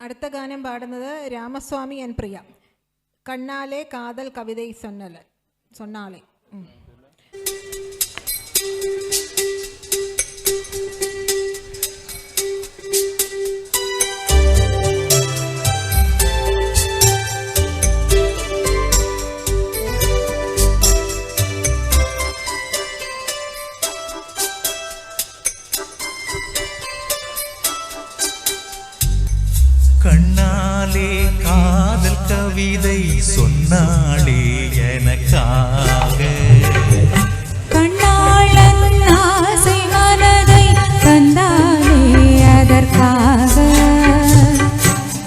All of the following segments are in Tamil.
അടുത്ത ഗാനം പാടുന്നത് രാമസ്വാമി എൻ പ്രിയ. കണ്ണാലെ കാതൽ കവിதை சொன்னாலே. கண்ணாலே காதல் கவிதை சொன்னாளே எனக்காக, கண்ணாளன் ஆசை மனதை தந்தாளே அதற்காக,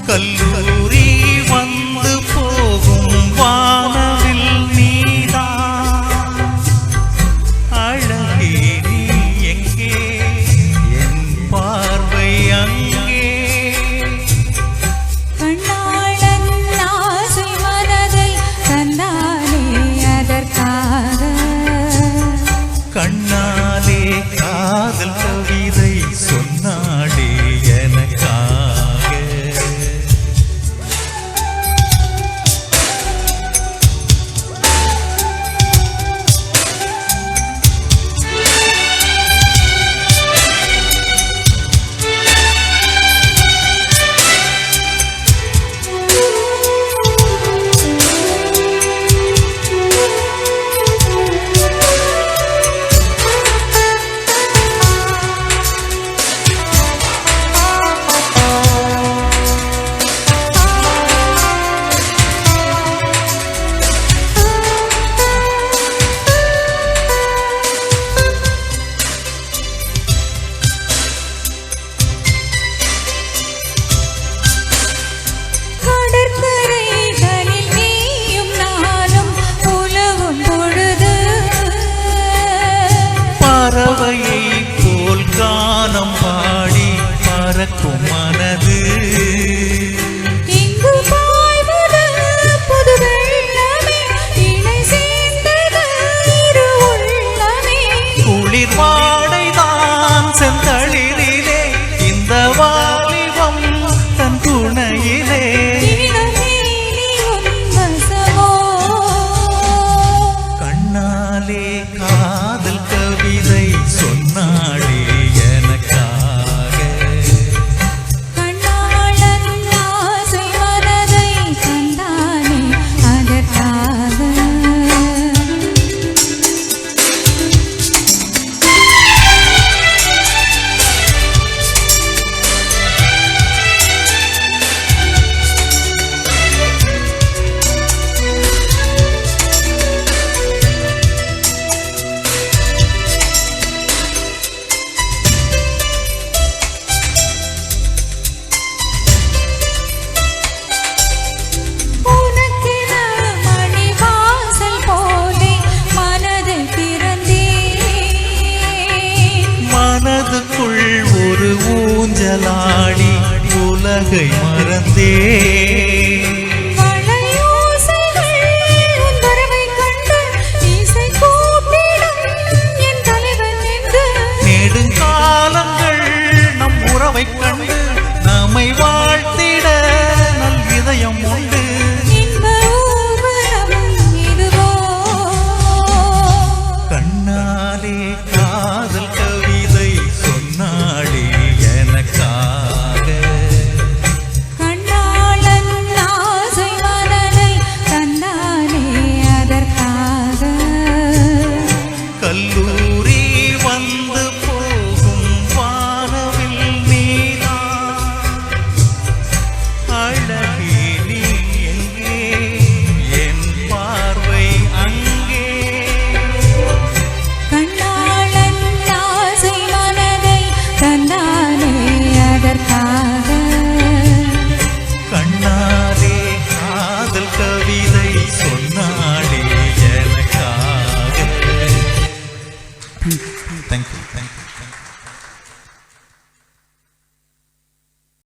கல்லூரி வந்து போகும் வானவில் நீதான் அழகே நீ எங்கே என் பார்வை அங்கே, கண்ணாலே காதல் கவிதை சொன்னாளே எனக்காக. பறவையை போல் கானம் பாடி பறக்கும் மனது, இங்கு பாய்வது புது வெள்ளமே இணை சேர்ந்தது இரு உள்ளமே, குளிர் வாடைதான் செந்தளிரிலே இந்த வாலிபம் தன் துணையிலே, கண்ணாலே காதல் கவிதை சொன்னாளே எனக்காக, கண்ணாளன் ஆசை மனதை தந்தானே அதற்காக. மனதுக்குள் ஒரு ஊஞ்சலாடி உலகை மறந்தே, நெடுங்காலங்கள் நம் உறவை கண்டு